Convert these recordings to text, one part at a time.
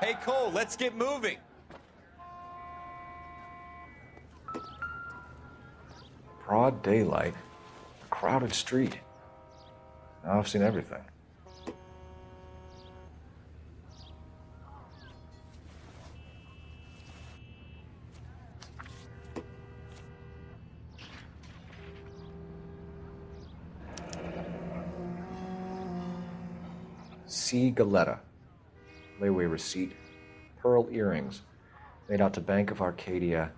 Hey, Cole, let's get moving. Broad daylight, a crowded street. Now I've seen everything. C. Galetta. Layaway receipt. Pearl earrings. Made out to Bank of Arcadia.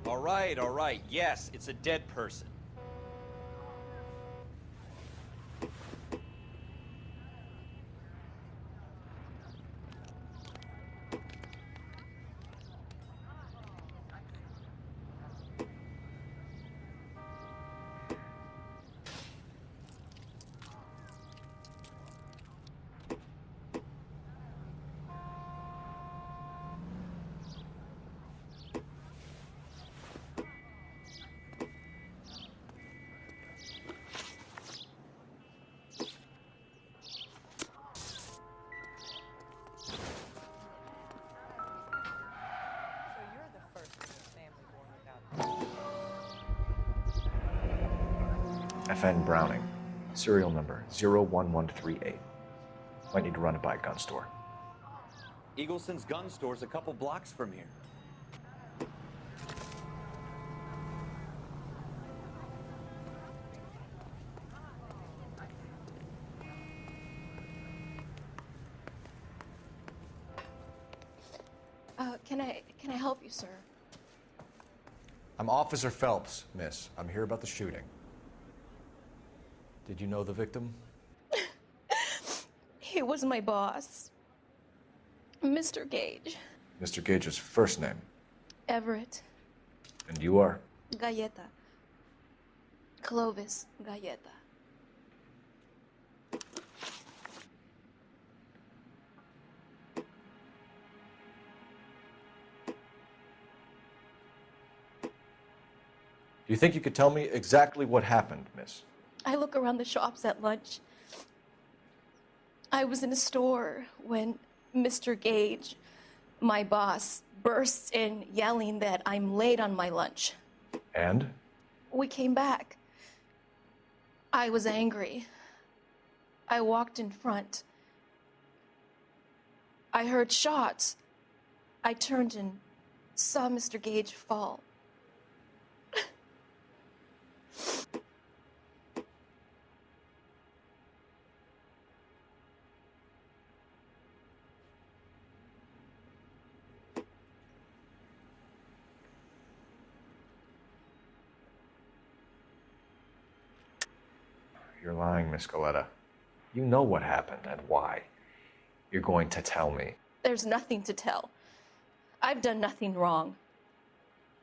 All right. Yes, it's a dead person. FN Browning. Serial number 01138. Might need to run it by a gun store. Eagleson's gun store's a couple blocks from here. Can I help you, sir? I'm Officer Phelps, miss. I'm here about the shooting. Did you know the victim? He was my boss, Mr. Gage. Mr. Gage's first name. Everett. And you are? Galleta. Clovis Galleta. Do you think you could tell me exactly what happened, miss? I look around the shops at lunch. I was in a store when Mr. Gage, my boss, bursts in yelling that I'm late on my lunch. And? We came back. I was angry. I walked in front. I heard shots. I turned and saw Mr. Gage fall. You're lying, Miss Galetta. You know what happened and why. You're going to tell me. There's nothing to tell. I've done nothing wrong.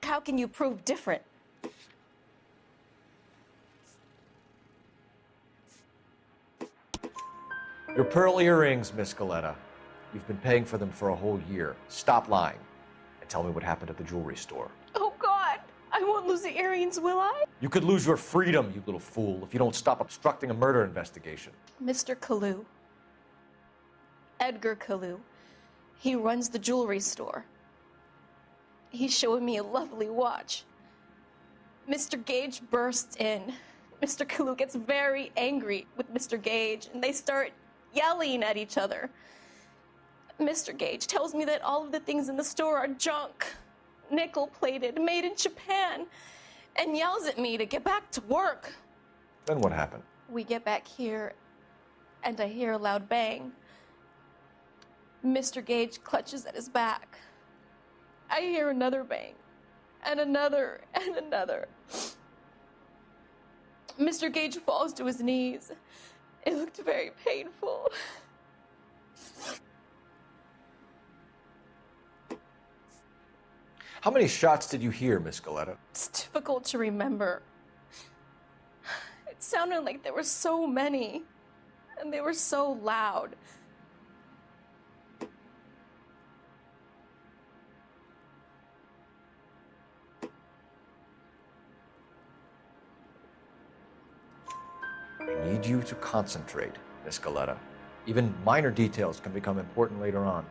How can you prove different? Your pearl earrings, Miss Galetta. You've been paying for them for a whole year. Stop lying and tell me what happened at the jewelry store. Oh, God! I won't lose the earrings, will I? You could lose your freedom, you little fool, if you don't stop obstructing a murder investigation. Mr. Kalu. Edgar Kalu. He runs the jewelry store. He's showing me a lovely watch. Mr. Gage bursts in. Mr. Kalu gets very angry with Mr. Gage, and they start yelling at each other. Mr. Gage tells me that all of the things in the store are junk, nickel-plated, made in Japan, and yells at me to get back to work. Then what happened? We get back here, and I hear a loud bang. Mr. Gage clutches at his back. I hear another bang, and another, and another. Mr. Gage falls to his knees. It looked very painful. How many shots did you hear, Miss Galetta? It's difficult to remember. It sounded like there were so many, and they were so loud. I need you to concentrate, Miss Galetta. Even minor details can become important later on.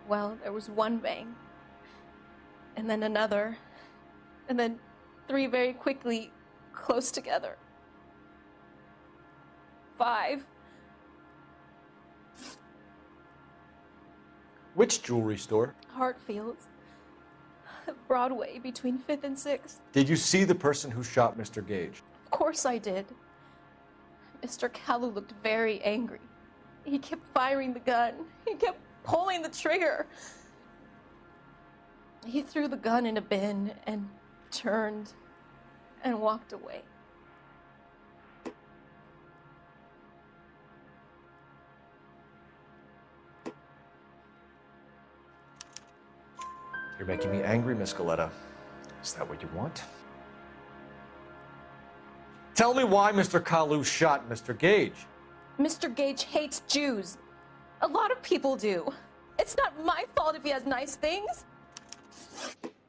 Well, there was one bang, and then another, and then 3 very quickly, close together. 5. Which jewelry store? Hartfield's. Broadway, between 5th and 6th. Did you see the person who shot Mr. Gage? Of course I did. Mr. Kalu looked very angry. He kept firing the gun. He kept pulling the trigger. He threw the gun in a bin and turned and walked away. You're making me angry, Miss Galetta. Is that what you want? Tell me why Mr. Kalu shot Mr. Gage. Mr. Gage hates Jews. A lot of people do. It's not my fault if he has nice things.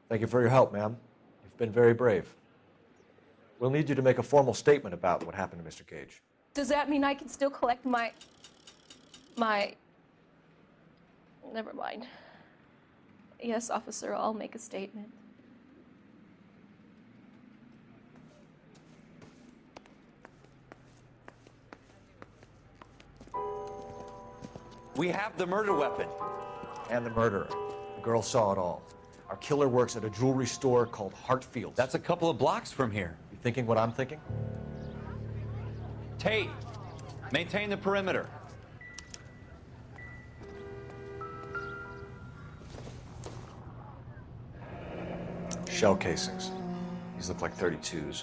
Thank you for your help, ma'am. You've been very brave. We'll need you to make a formal statement about what happened to Mr. Gage. Does that mean I can still collect my... Never mind. Yes, officer, I'll make a statement. We have the murder weapon. And the murderer. The girl saw it all. Our killer works at a jewelry store called Hartfield's. That's a couple of blocks from here. You thinking what I'm thinking? Tate, maintain the perimeter. Shell casings. These look like 32s.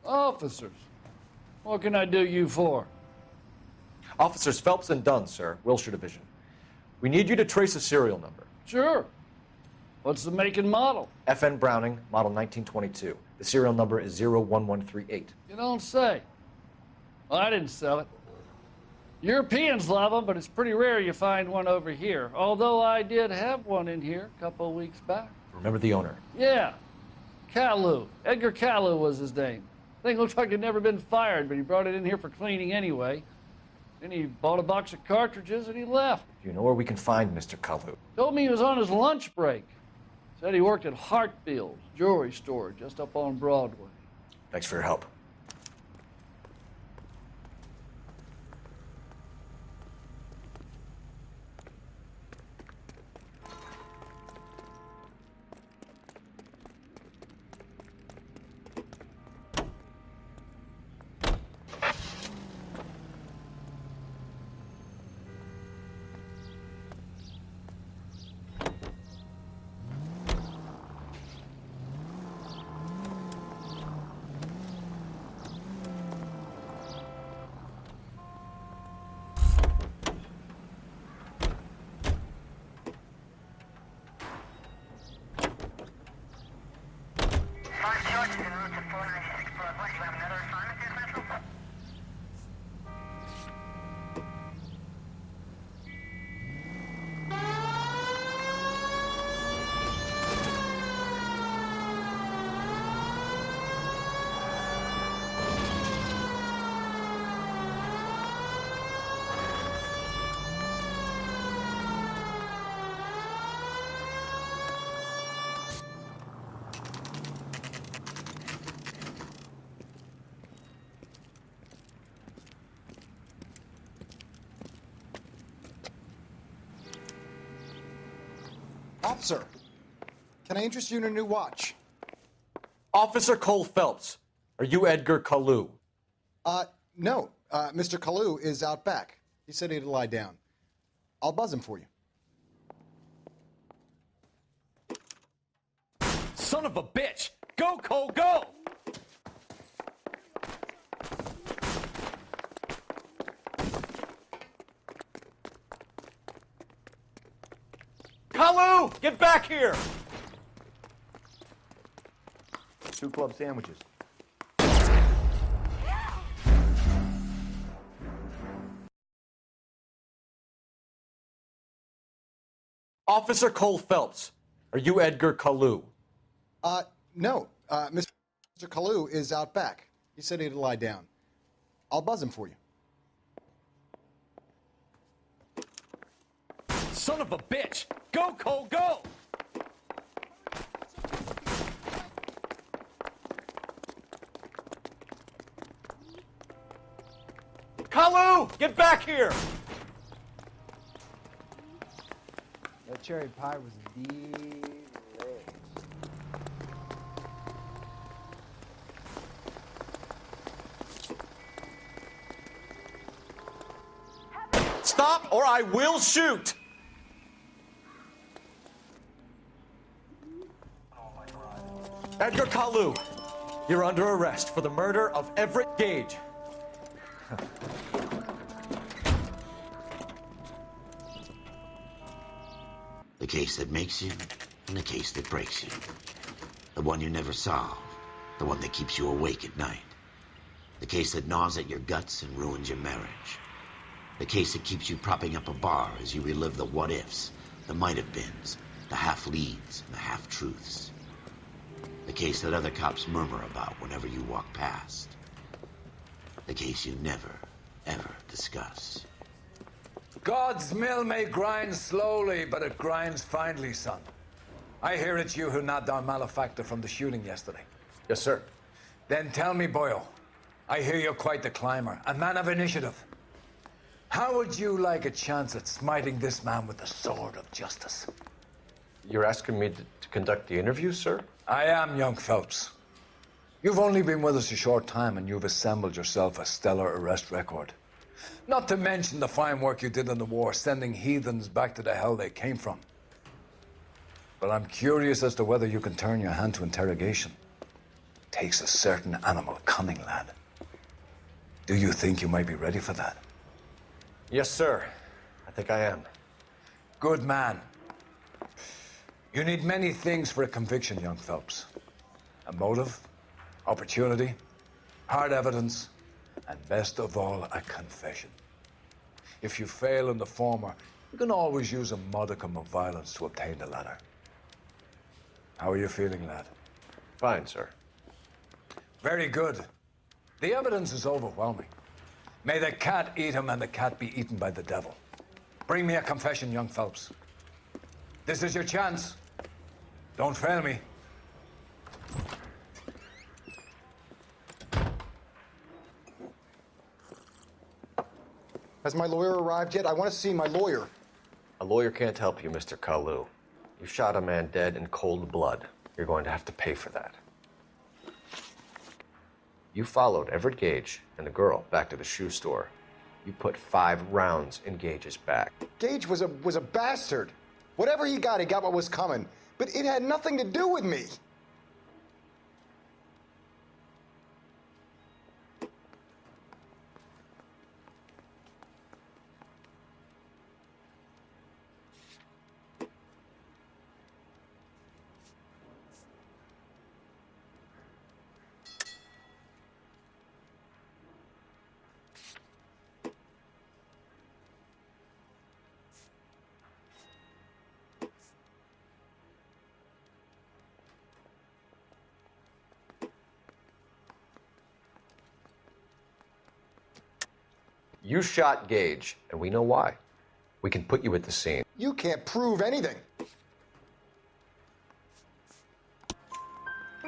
Officers, what can I do you for? Officers Phelps and Dunn, sir, Wilshire Division. We need you to trace a serial number. Sure. What's the make and model? FN Browning, model 1922. The serial number is 01138. You don't say. Well, I didn't sell it. Europeans love them, but it's pretty rare you find one over here. Although I did have one in here a couple of weeks back. Remember the owner. Yeah. Kalu. Edgar Kalu was his name. Thing looks like it'd never been fired, but he brought it in here for cleaning anyway. Then he bought a box of cartridges and he left. Do you know where we can find Mr. Kalu? Told me he was on his lunch break. Said he worked at Hartfield's jewelry store just up on Broadway. Thanks for your help. Officer, can I interest you in a new watch? Officer Cole Phelps, are you Edgar Kalu? No. Mr. Kalu is out back. He said he'd lie down. I'll buzz him for you. Son of a bitch! Go, Cole, go! Kalu, get back here! 2 club sandwiches. Officer Cole Phelps, are you Edgar Kalu? No. Mr. Kalu is out back. He said he'd lie down. I'll buzz him for you. Son of a bitch! Go, Cole, go! Kalu, get back here! That cherry pie was delicious. Stop or I will shoot! Edgar Kalu, you're under arrest for the murder of Everett Gage. The case that makes you, and the case that breaks you. The one you never solve, the one that keeps you awake at night. The case that gnaws at your guts and ruins your marriage. The case that keeps you propping up a bar as you relive the what-ifs, the might-have-beens, the half-leads, and the half-truths. The case that other cops murmur about whenever you walk past. The case you never, ever discuss. God's mill may grind slowly, but it grinds finely, son. I hear it's you who nabbed down malefactor from the shooting yesterday. Yes, sir. Then tell me, Boyle, I hear you're quite the climber, a man of initiative. How would you like a chance at smiting this man with the sword of justice? You're asking me to conduct the interview, sir? I am, young Phelps. You've only been with us a short time, and you've assembled yourself a stellar arrest record. Not to mention the fine work you did in the war, sending heathens back to the hell they came from. But I'm curious as to whether you can turn your hand to interrogation. Takes a certain animal cunning, lad. Do you think you might be ready for that? Yes, sir. I think I am. Good man. You need many things for a conviction, young Phelps. A motive, opportunity, hard evidence, and best of all, a confession. If you fail in the former, you can always use a modicum of violence to obtain the latter. How are you feeling, lad? Fine, sir. Very good. The evidence is overwhelming. May the cat eat him and the cat be eaten by the devil. Bring me a confession, young Phelps. This is your chance. Don't fail me. Has my lawyer arrived yet? I want to see my lawyer. A lawyer can't help you, Mr. Kalu. You shot a man dead in cold blood. You're going to have to pay for that. You followed Everett Gage and the girl back to the shoe store. You put 5 rounds in Gage's back. Gage was a bastard. Whatever he got what was coming. But it had nothing to do with me. You shot Gage, and we know why. We can put you at the scene. You can't prove anything.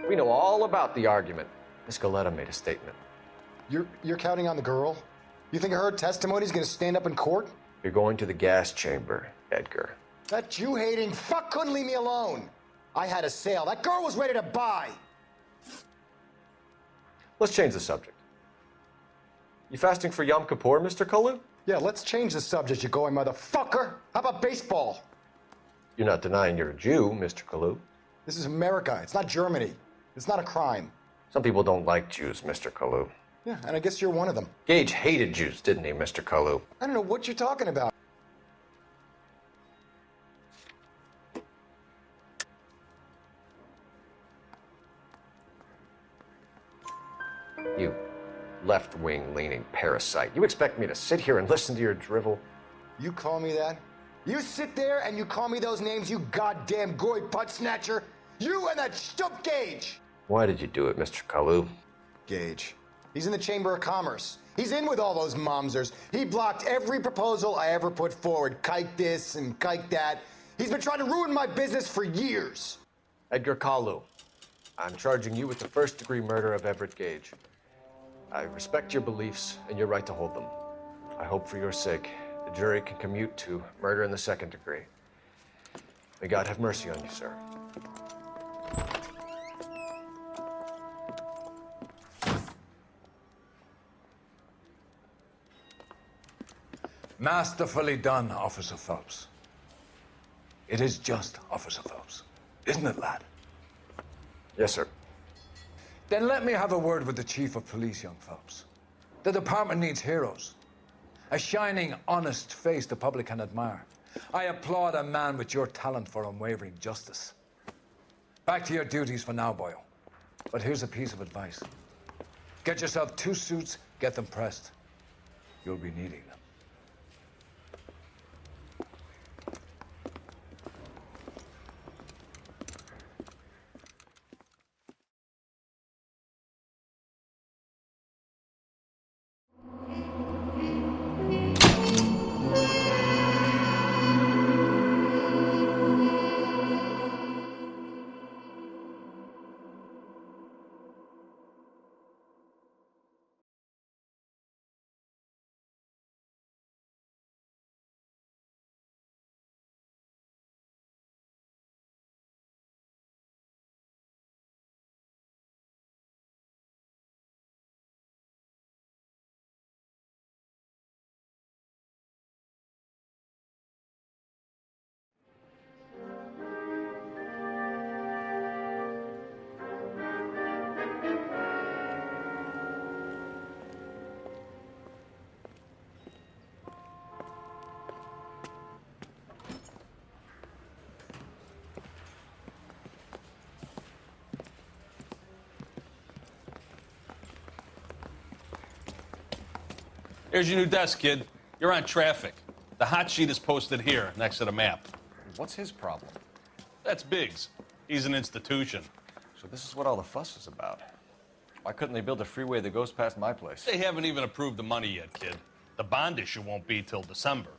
We know all about the argument. Miss Galetta made a statement. You're counting on the girl? You think her testimony is going to stand up in court? You're going to the gas chamber, Edgar. That Jew-hating fuck couldn't leave me alone. I had a sale. That girl was ready to buy. Let's change the subject. You fasting for Yom Kippur, Mr. Kalu? Yeah, let's change the subject, you going motherfucker. How about baseball? You're not denying you're a Jew, Mr. Kalu. This is America. It's not Germany. It's not a crime. Some people don't like Jews, Mr. Kalu. Yeah, and I guess you're one of them. Gage hated Jews, didn't he, Mr. Kalu? I don't know what you're talking about. You left-wing leaning parasite. You expect me to sit here and listen to your drivel? You call me that? You sit there and you call me those names, you goddamn goy putt snatcher? You and that stump Gage! Why did you do it, Mr. Kalu? Gage. He's in the Chamber of Commerce. He's in with all those momsers. He blocked every proposal I ever put forward. Kike this and kike that. He's been trying to ruin my business for years. Edgar Kalu, I'm charging you with the first-degree murder of Everett Gage. I respect your beliefs and your right to hold them. I hope for your sake the jury can commute to murder in the second degree. May God have mercy on you, sir. Masterfully done, Officer Phelps. It is just Officer Phelps, isn't it, lad? Yes, sir. Then let me have a word with the Chief of Police, young Phelps. The department needs heroes. A shining, honest face the public can admire. I applaud a man with your talent for unwavering justice. Back to your duties for now, boyo. But here's a piece of advice. Get yourself 2 suits, get them pressed. You'll be needing them. Here's your new desk, kid. You're on traffic. The hot sheet is posted here, next to the map. What's his problem? That's Biggs. He's an institution. So this is what all the fuss is about. Why couldn't they build a freeway that goes past my place? They haven't even approved the money yet, kid. The bond issue won't be till December.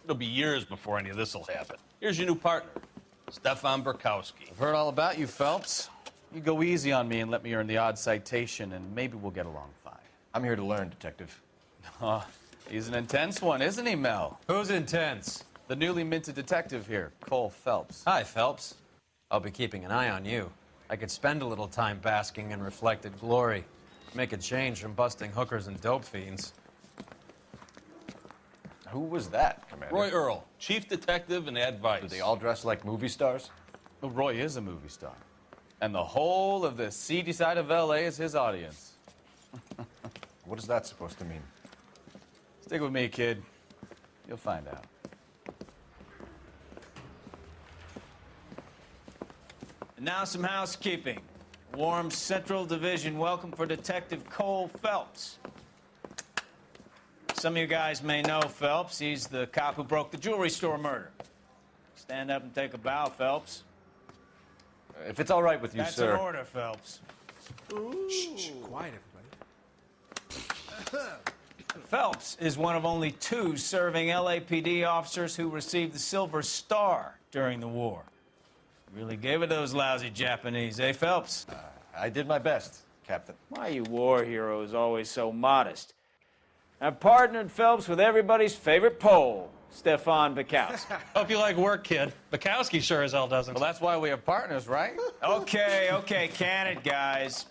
It'll be years before any of this will happen. Here's your new partner, Stefan Burkowski. I've heard all about you, Phelps. You go easy on me and let me earn the odd citation, and maybe we'll get along fine. I'm here to learn, Detective. Oh, he's an intense one, isn't he, Mel? Who's intense? The newly minted detective here, Cole Phelps. Hi, Phelps. I'll be keeping an eye on you. I could spend a little time basking in reflected glory. Make a change from busting hookers and dope fiends. Who was that, Commander? Roy Earl, chief detective and advice. Do they all dress like movie stars? Well, Roy is a movie star. And the whole of the seedy side of L.A. is his audience. What is that supposed to mean? Stick with me, kid. You'll find out. And now some housekeeping. Warm Central Division welcome for Detective Cole Phelps. Some of you guys may know Phelps. He's the cop who broke the jewelry store murder. Stand up and take a bow, Phelps. If it's all right with you, That's sir. That's an order, Phelps. Shh, quiet, everybody. Phelps is one of only 2 serving LAPD officers who received the Silver Star during the war. Really gave it those lousy Japanese, eh, Phelps? I did my best, Captain. Why you war heroes always so modest? I've partnered Phelps with everybody's favorite Pole, Stefan Bukowski. Hope you like work, kid. Bukowski sure as hell doesn't. Well, that's why we have partners, right? Okay, can it, guys?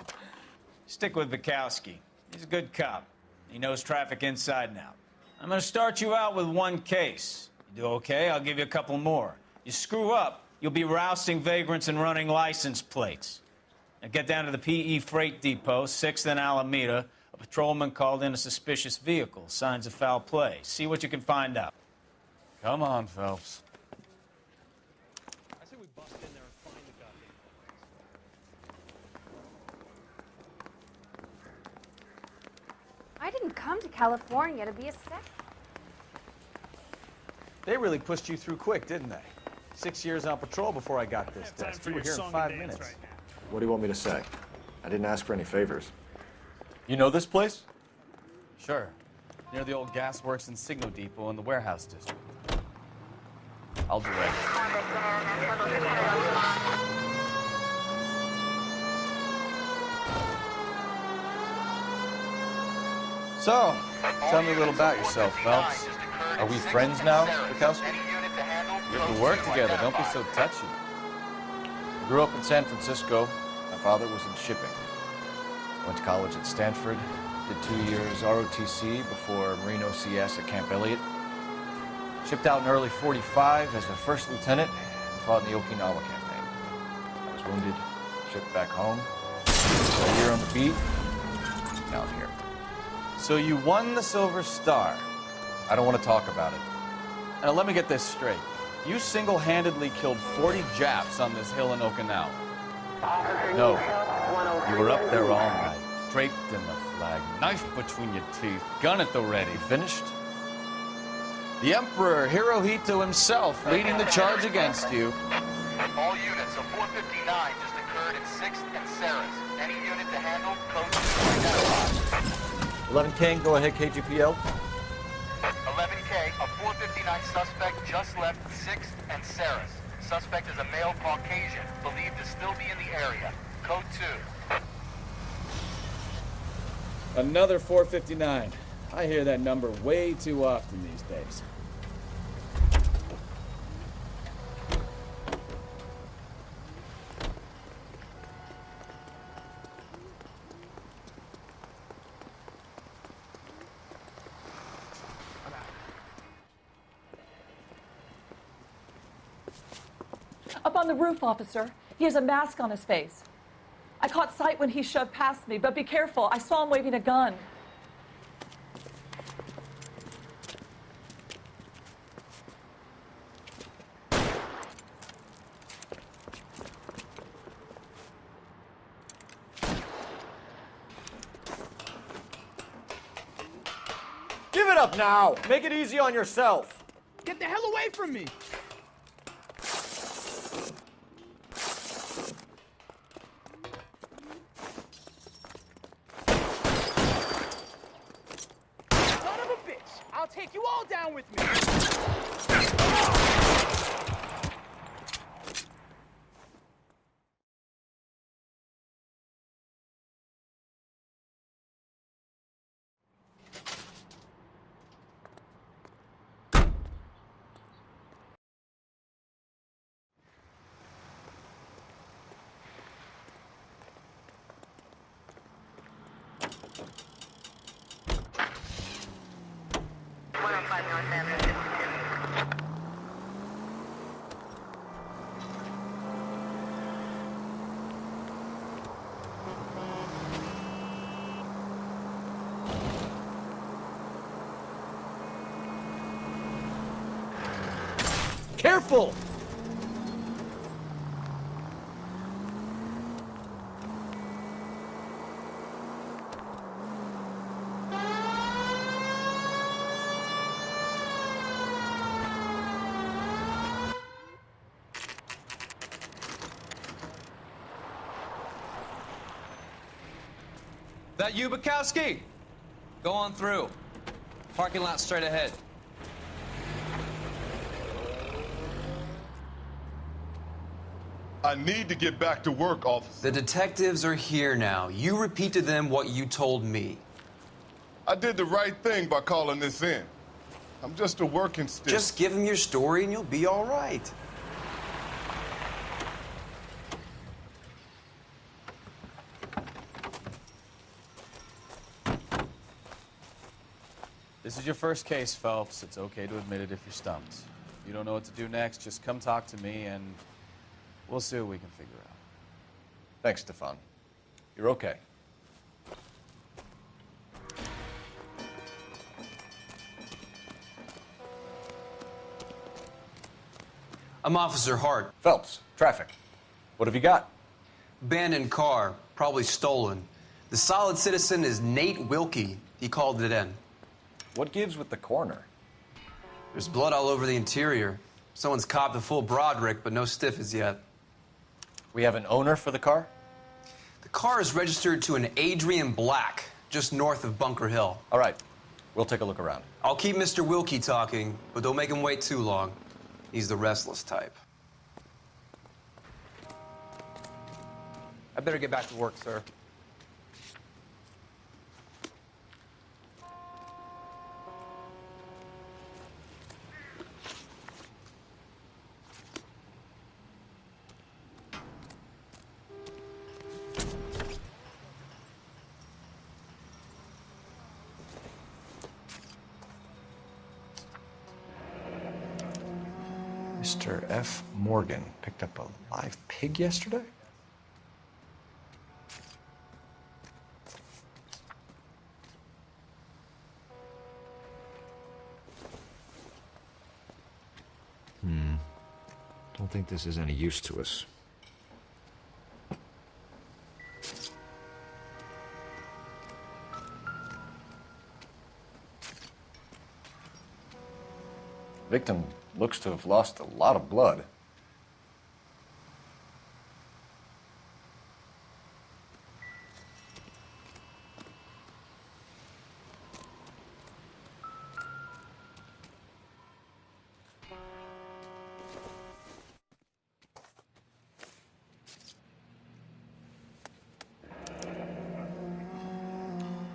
Stick with Bukowski. He's a good cop. He knows traffic inside and out. I'm gonna start you out with one case. You do okay, I'll give you a couple more. You screw up, you'll be rousting vagrants and running license plates. Now get down to the PE Freight Depot, 6th and Alameda. A patrolman called in a suspicious vehicle. Signs of foul play. See what you can find out. Come on, Phelps. I say we bust in there and find the goddamn place. I didn't come to California to be a sec. They really pushed you through quick, didn't they? 6 years on patrol before I got this test. You were here in 5 minutes. What do you want me to say? I didn't ask for any favors. You know this place? Sure. Near the old gas works and signal depot in the warehouse district. I'll direct you. So, tell me a little about yourself, Phelps. Are we friends now, Bukowski? We have to work together. Don't be so touchy. I grew up in San Francisco. My father was in shipping. Went to college at Stanford. Did 2 years ROTC before Marine OCS at Camp Elliott. Shipped out in early '45 as a first lieutenant and fought in the Okinawa campaign. I was wounded, shipped back home. A year on the beat. Now I'm here. So you won the Silver Star. I don't want to talk about it. Now let me get this straight. You single-handedly killed 40 Japs on this hill in Okinawa. No, you were up there all night, draped in the flag, knife between your teeth, gun at the ready. Finished? The Emperor Hirohito himself leading the charge against you. All units, a 459 just occurred at 6th and Sarah's. Any unit to handle, code 2 identified. 11 King, go ahead, KGPL. 11K, a 459 suspect just left 6th and Sarah's. Suspect is a male Caucasian, believed to still be in the area. Code 2. Another 459. I hear that number way too often these days. Up on the roof, officer. He has a mask on his face. I caught sight when he shoved past me, but be careful. I saw him waving a gun. Give it up now! Make it easy on yourself! Get the hell away from me! Son of a bitch! I'll take you all down with me! Careful! That you, Bukowski? Go on through. Parking lot straight ahead. I need to get back to work, officer. The detectives are here now. You repeat to them what you told me. I did the right thing by calling this in. I'm just a working stiff. Just give him your story and you'll be all right. This is your first case, Phelps. It's okay to admit it if you're stumped. If you don't know what to do next, just come talk to me and we'll see what we can figure out. Thanks, Stefan. You're okay. I'm Officer Hart. Phelps, traffic. What have you got? Abandoned car, probably stolen. The solid citizen is Nate Wilkie. He called it in. What gives with the coroner? There's blood all over the interior. Someone's copped a full Broderick, but no stiff as yet. We have an owner for the car? The car is registered to an Adrian Black, just north of Bunker Hill. All right. We'll take a look around. I'll keep Mr. Wilkie talking, but don't make him wait too long. He's the restless type. I better get back to work, sir. Mr. F. Morgan picked up a live pig yesterday? Don't think this is any use to us. Victim looks to have lost a lot of blood.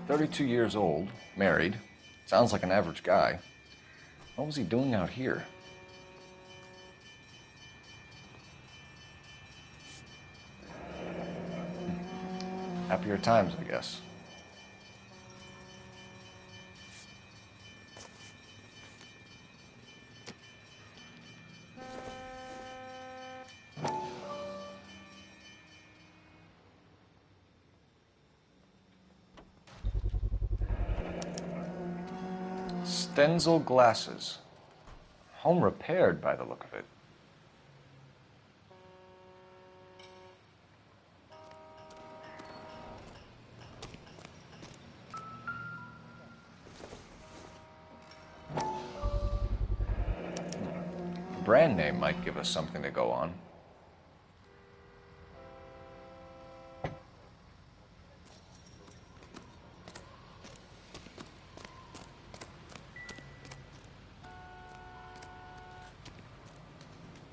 "32 years old, married. Sounds like an average guy. What was he doing out here?" Happier times, I guess. Stenzel glasses. Home repaired by the look of it. Brand name might give us something to go on.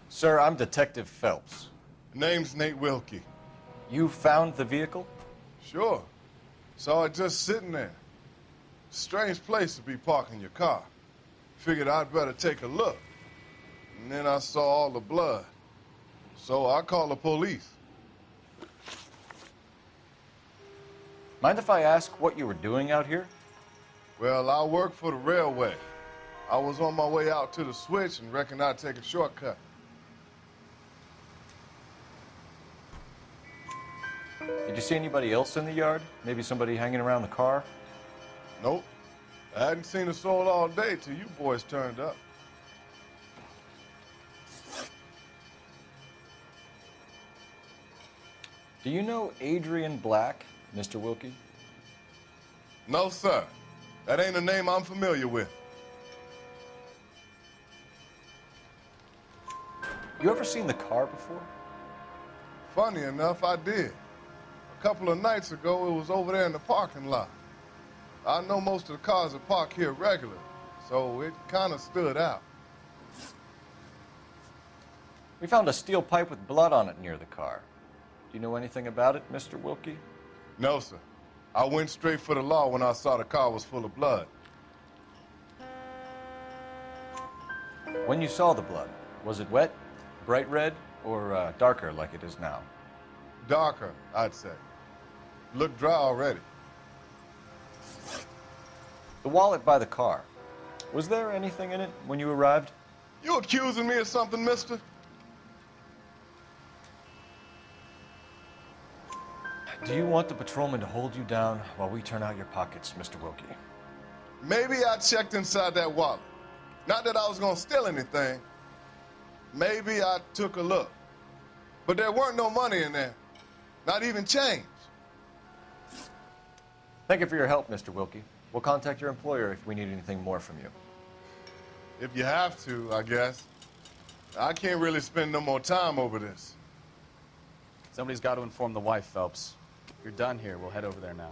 Sir, I'm Detective Phelps. Name's Nate Wilkie. You found the vehicle? Sure. Saw it just sitting there. Strange place to be parking your car. Figured I'd better take a look. And then I saw all the blood. So I called the police. Mind if I ask what you were doing out here? Well, I work for the railway. I was on my way out to the switch and reckoned I'd take a shortcut. Did you see anybody else in the yard? Maybe somebody hanging around the car? Nope. I hadn't seen a soul all day till you boys turned up. Do you know Adrian Black, Mr. Wilkie? No, sir. That ain't a name I'm familiar with. You ever seen the car before? Funny enough, I did. A couple of nights ago, it was over there in the parking lot. I know most of the cars are parked here regularly, so it kind of stood out. We found a steel pipe with blood on it near the car. Do you know anything about it, Mr. Wilkie? No, sir. I went straight for the law when I saw the car was full of blood. When you saw the blood, was it wet, bright red, or darker like it is now? Darker, I'd say. Looked dry already. The wallet by the car. Was there anything in it when you arrived? You accusing me of something, mister? Do you want the patrolman to hold you down while we turn out your pockets, Mr. Wilkie? Maybe I checked inside that wallet. Not that I was gonna steal anything. Maybe I took a look. But there weren't no money in there. Not even change. Thank you for your help, Mr. Wilkie. We'll contact your employer if we need anything more from you. If you have to, I guess. I can't really spend no more time over this. Somebody's got to inform the wife, Phelps. If you're done here, we'll head over there now.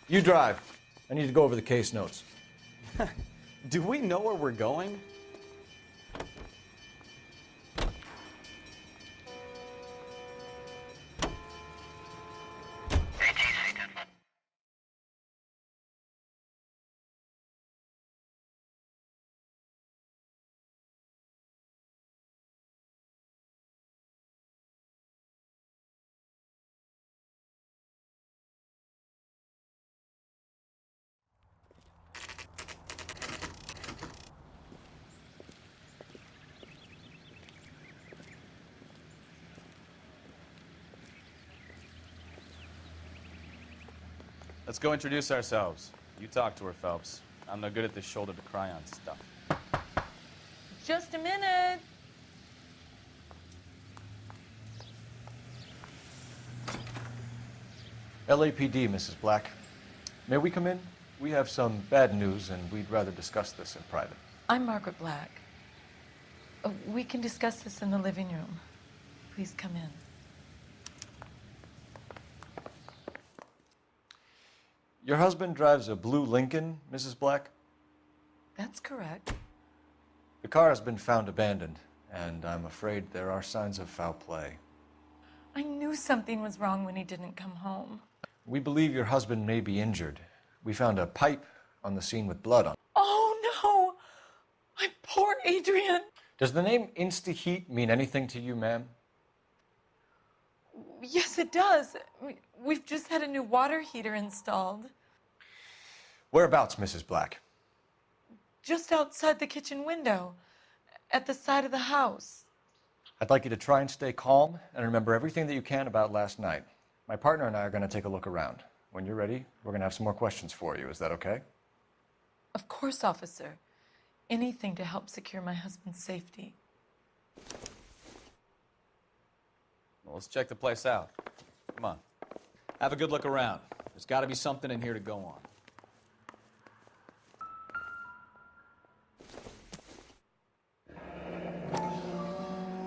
You drive. I need to go over the case notes. Do we know where we're going? Let's go introduce ourselves. You talk to her, Phelps. I'm no good at this shoulder to cry on stuff. Just a minute. LAPD, Mrs. Black. May we come in? We have some bad news, and we'd rather discuss this in private. I'm Margaret Black. We can discuss this in the living room. Please come in. Your husband drives a blue Lincoln, Mrs. Black? That's correct. The car has been found abandoned, and I'm afraid there are signs of foul play. I knew something was wrong when he didn't come home. We believe your husband may be injured. We found a pipe on the scene with blood on it. Oh, no! My poor Adrian! Does the name Insta-Heat mean anything to you, ma'am? Yes, it does. We've just had a new water heater installed. Whereabouts, Mrs. Black? Just outside the kitchen window, at the side of the house. I'd like you to try and stay calm and remember everything that you can about last night. My partner and I are going to take a look around. When you're ready, we're going to have some more questions for you. Is that okay? Of course, officer. Anything to help secure my husband's safety. Well, let's check the place out. Come on. Have a good look around. There's got to be something in here to go on.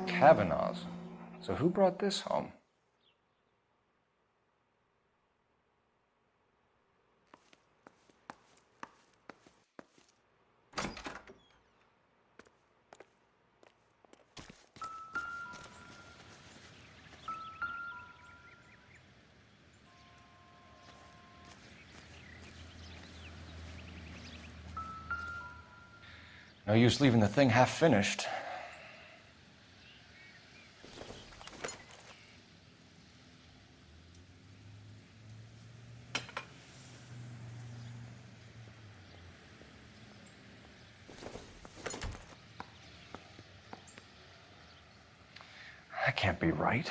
Kavanaugh's. So who brought this home? No use leaving the thing half finished. That can't be right.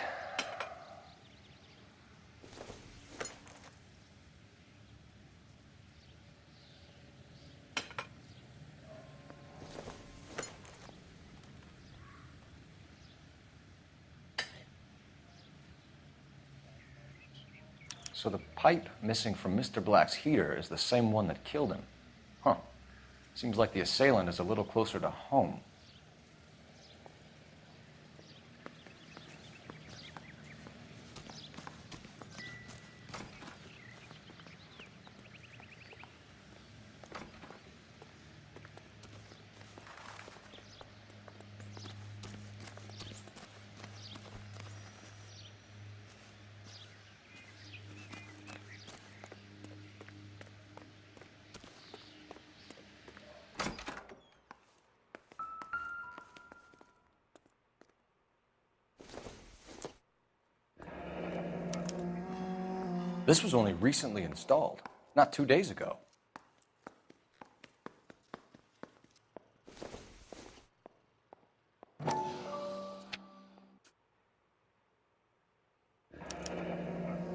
So the pipe missing from Mr. Black's heater is the same one that killed him. Huh. Seems like the assailant is a little closer to home. This was only recently installed, not 2 days ago. I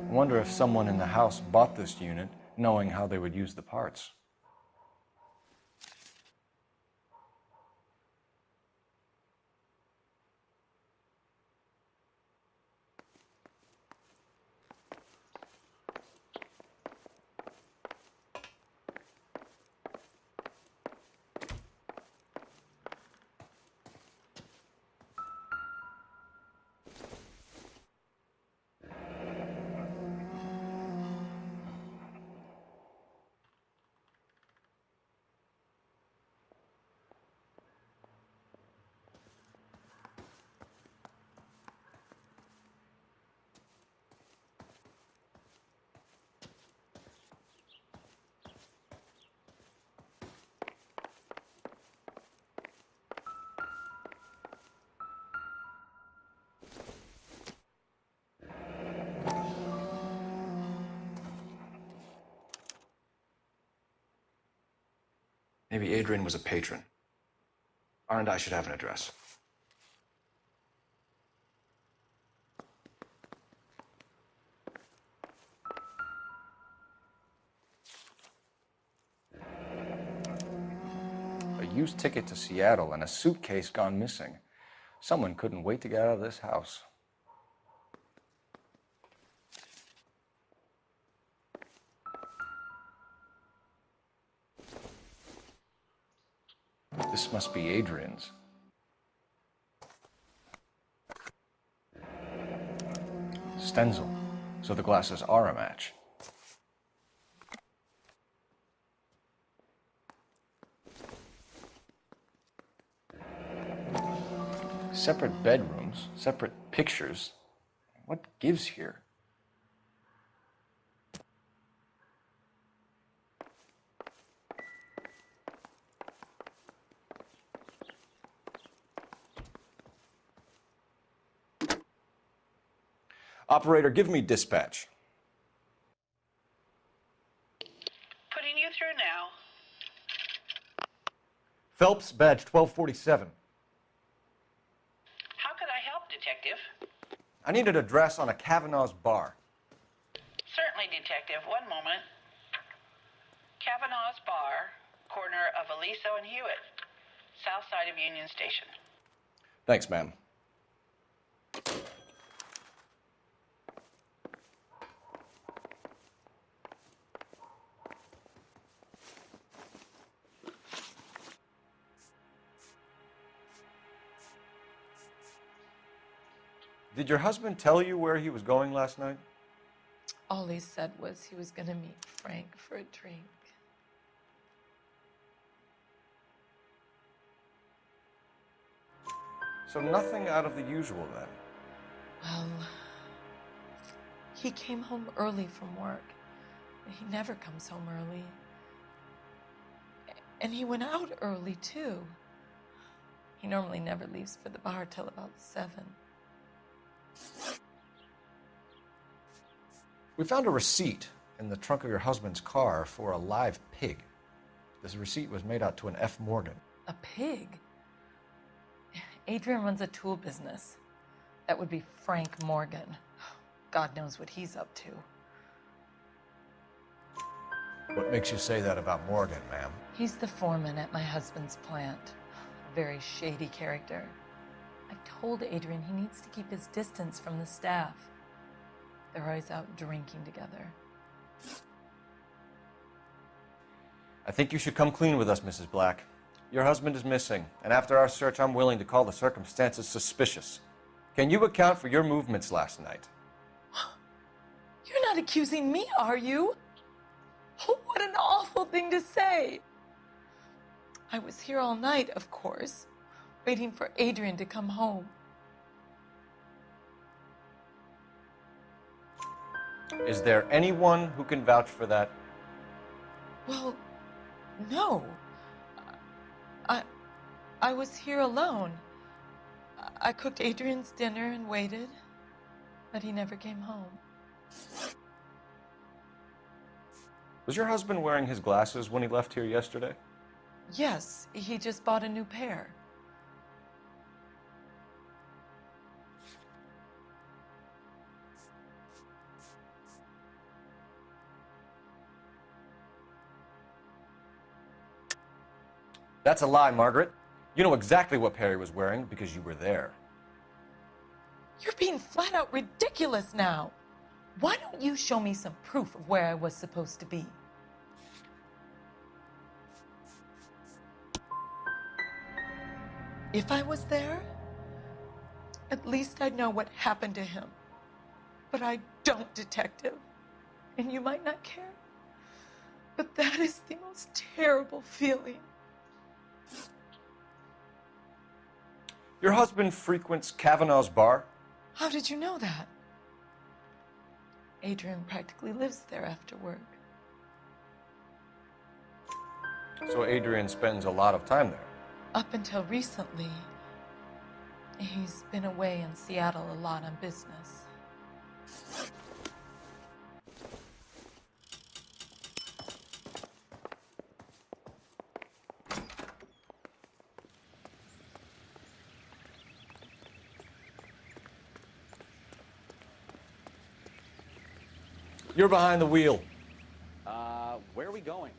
wonder if someone in the house bought this unit knowing how they would use the parts. Maybe Adrian was a patron. R and I should have an address. A used ticket to Seattle and a suitcase gone missing. Someone couldn't wait to get out of this house. This must be Adrian's. Stenzel. So the glasses are a match. Separate bedrooms, separate pictures. What gives here? Operator, give me dispatch. Putting you through now. Phelps, badge 1247. How could I help, Detective? I need an address on a Kavanaugh's bar. Certainly, Detective. One moment. Kavanaugh's Bar, corner of Aliso and Hewitt, south side of Union Station. Thanks, ma'am. Did your husband tell you where he was going last night? All he said was he was going to meet Frank for a drink. So nothing out of the usual then? Well, he came home early from work. He never comes home early. And he went out early, too. He normally never leaves for the bar till about 7. We found a receipt in the trunk of your husband's car for a live pig. This receipt was made out to an F. Morgan. A pig? Adrian runs a tool business. That would be Frank Morgan. God knows what he's up to. What makes you say that about Morgan, ma'am? He's the foreman at my husband's plant. A very shady character. I've told Adrian he needs to keep his distance from the staff. They're always out drinking together. I think you should come clean with us, Mrs. Black. Your husband is missing, and after our search, I'm willing to call the circumstances suspicious. Can you account for your movements last night? You're not accusing me, are you? Oh, what an awful thing to say. I was here all night, of course, waiting for Adrian to come home. Is there anyone who can vouch for that? Well, no. I was here alone. I cooked Adrian's dinner and waited, but he never came home. Was your husband wearing his glasses when he left here yesterday? Yes, he just bought a new pair. That's a lie, Margaret. You know exactly what pair he was wearing because you were there. You're being flat out ridiculous now. Why don't you show me some proof of where I was supposed to be? If I was there, at least I'd know what happened to him. But I don't, Detective. And you might not care, but that is the most terrible feeling. Your husband frequents Kavanaugh's bar? How did you know that? Adrian practically lives there after work. So Adrian spends a lot of time there. Up until recently, he's been away in Seattle a lot on business. You're behind the wheel. Where are we going?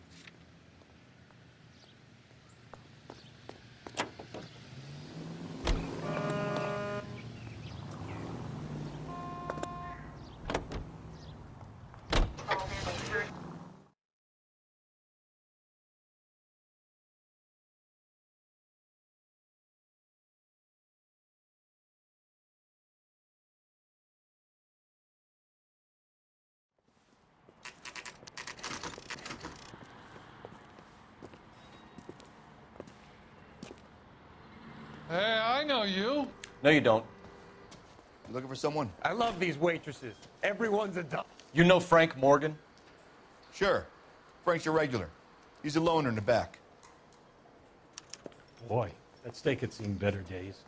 Hey, I know you. No, you don't. You looking for someone? I love these waitresses. Everyone's a duck. You know Frank Morgan? Sure. Frank's your regular. He's a loner in the back. Boy, that steak had seen better days.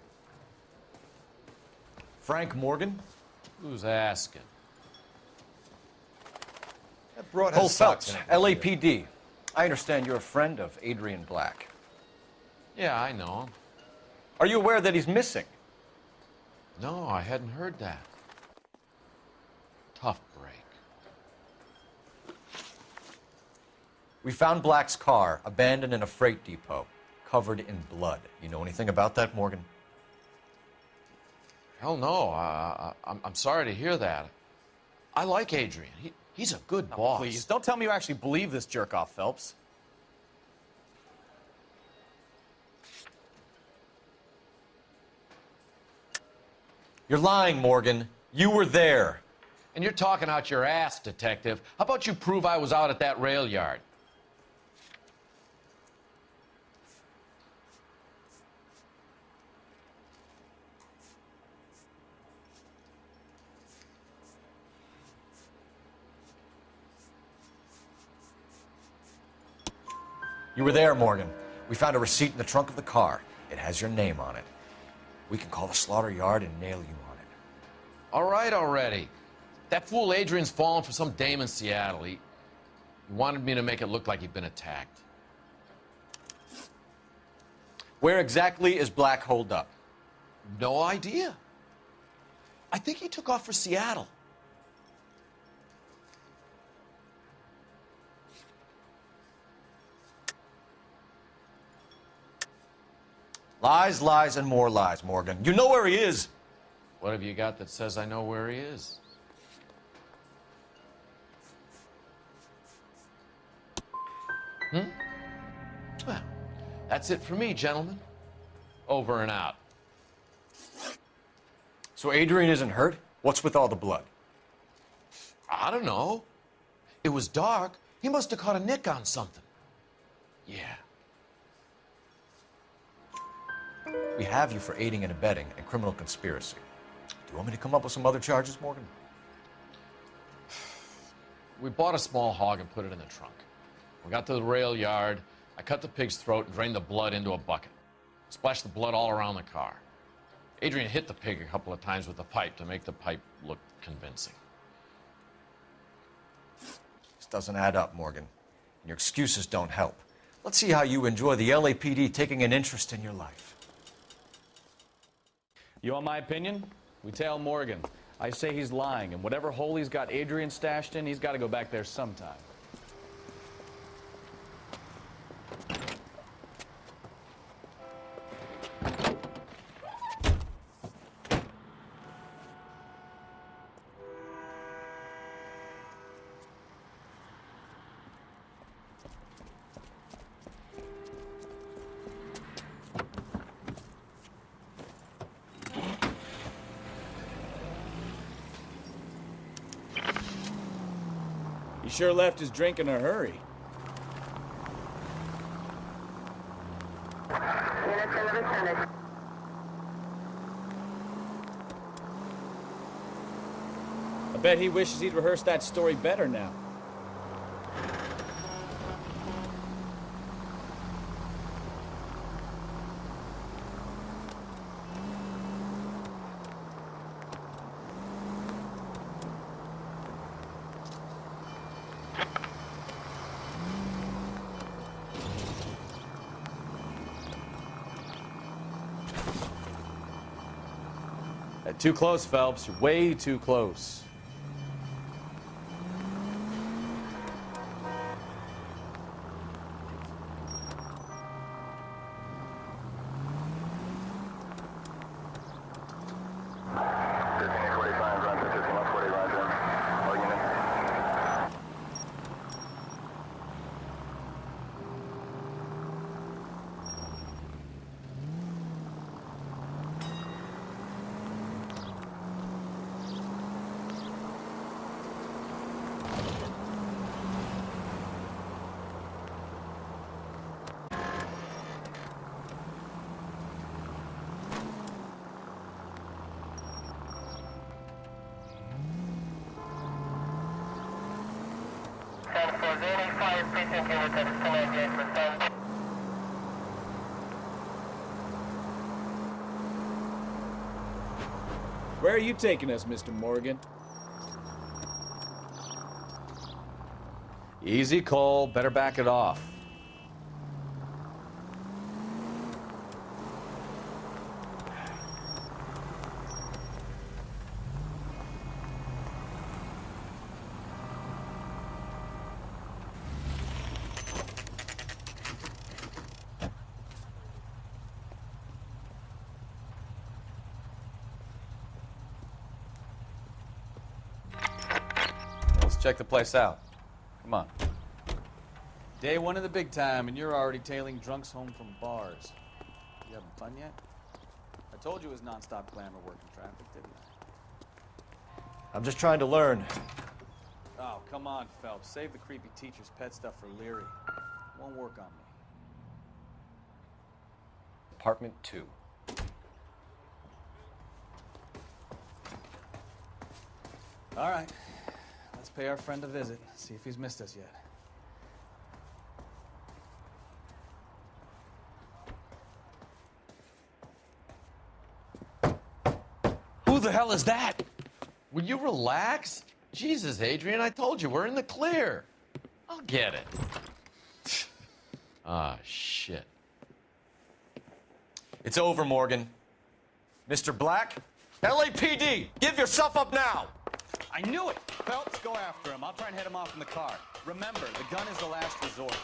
Frank Morgan? Who's asking? That broad Cole has socks Phelps, in it. LAPD. I understand you're a friend of Adrian Black. Yeah, I know him. Are you aware that he's missing? No, I hadn't heard that. Tough break. We found Black's car abandoned in a freight depot, covered in blood. You know anything about that, Morgan? Hell no. I'm sorry to hear that. I like Adrian. He's a good boss. Please, don't tell me you actually believe this jerk-off, Phelps. You're lying, Morgan. You were there. And you're talking out your ass, Detective. How about you prove I was out at that rail yard? You were there, Morgan. We found a receipt in the trunk of the car. It has your name on it. We can call the slaughter yard and nail you on it. All right already. That fool Adrian's fallen for some dame in Seattle. He wanted me to make it look like he'd been attacked. Where exactly is Black holed up? No idea. I think he took off for Seattle. Lies, lies, and more lies, Morgan. You know where he is. What have you got that says I know where he is? Well, that's it for me, gentlemen. Over and out. So Adrian isn't hurt? What's with all the blood? I don't know. It was dark. He must have caught a nick on something. Yeah. We have you for aiding and abetting and criminal conspiracy. Do you want me to come up with some other charges, Morgan? We bought a small hog and put it in the trunk. We got to the rail yard. I cut the pig's throat and drained the blood into a bucket. Splashed the blood all around the car. Adrian hit the pig a couple of times with the pipe to make the pipe look convincing. doesn't add up, Morgan. And your excuses don't help. Let's see how you enjoy the LAPD taking an interest in your life. You want my opinion? We tail Morgan. I say he's lying, and whatever hole he's got Adrian stashed in, he's got to go back there sometime. He sure left his drink in a hurry. I bet he wishes he'd rehearsed that story better now. Too close, Phelps. You're way too close. Where are you taking us, Mr. Morgan? Easy, Cole. Better back it off. Check the place out. Come on. Day one of the big time, and you're already tailing drunks home from bars. You having fun yet? I told you it was nonstop glamour working traffic, didn't I? I'm just trying to learn. Oh, come on, Phelps. Save the creepy teacher's pet stuff for Leary. Won't work on me. Apartment 2. All right. Let's pay our friend a visit, see if he's missed us yet. Who the hell is that? Will you relax? Jesus, Adrian, I told you, we're in the clear. I'll get it. Ah, shit. It's over, Morgan. Mr. Black, LAPD, give yourself up now! I knew it! Phelps, go after him. I'll try and head him off in the car. Remember, the gun is the last resort.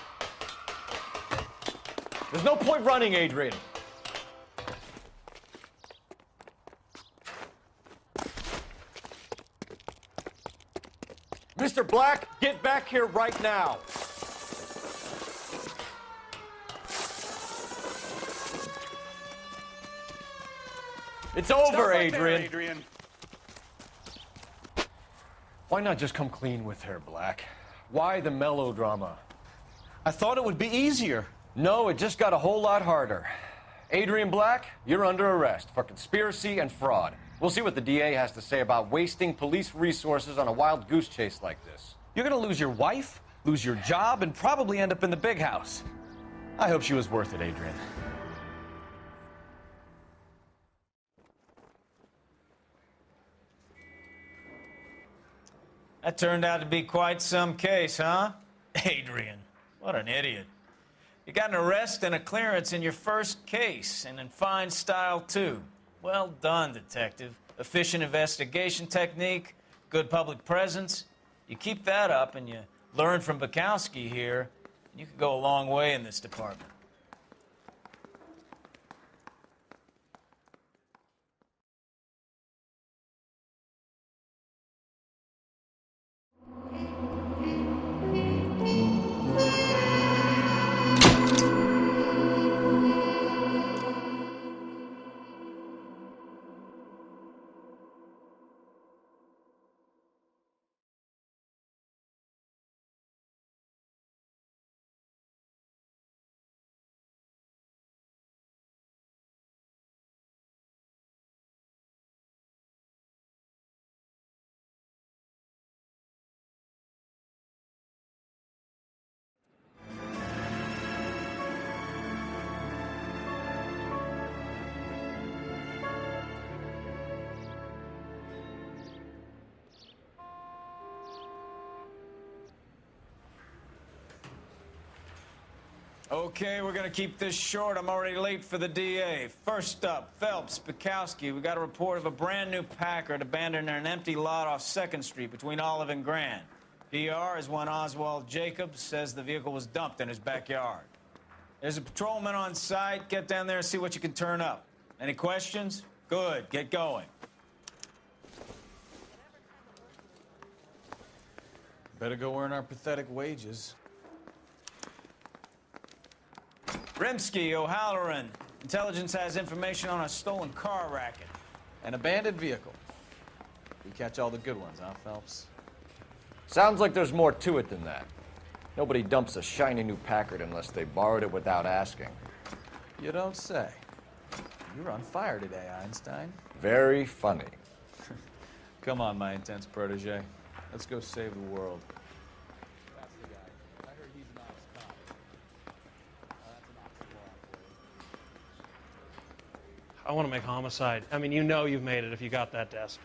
There's no point running, Adrian. Mr. Black, get back here right now. It's over, Adrian. Why not just come clean with her, Black? Why the melodrama? I thought it would be easier. No, it just got a whole lot harder. Adrian Black, you're under arrest for conspiracy and fraud. We'll see what the DA has to say about wasting police resources on a wild goose chase like this. You're gonna lose your wife, lose your job, and probably end up in the big house. I hope she was worth it, Adrian. That turned out to be quite some case, huh? Adrian, what an idiot. You got an arrest and a clearance in your first case, and in fine style, too. Well done, detective. Efficient investigation technique, good public presence. You keep that up and you learn from Bukowski here, and you could go a long way in this department. Okay, we're gonna keep this short. I'm already late for the DA. First up, Phelps, Bukowski. We got a report of a brand new Packard abandoned in an empty lot off 2nd Street between Olive and Grand. PR is one Oswald Jacobs says the vehicle was dumped in his backyard. There's a patrolman on site. Get down there and see what you can turn up. Any questions? Good, get going. Better go earn our pathetic wages. Rimsky, O'Halloran. Intelligence has information on a stolen car racket. An abandoned vehicle. We catch all the good ones, huh, Phelps? Sounds like there's more to it than that. Nobody dumps a shiny new Packard unless they borrowed it without asking. You don't say. You're on fire today, Einstein. Very funny. Come on, my intense protege. Let's go save the world. I want to make homicide. I mean, you know you've made it if you got that desk.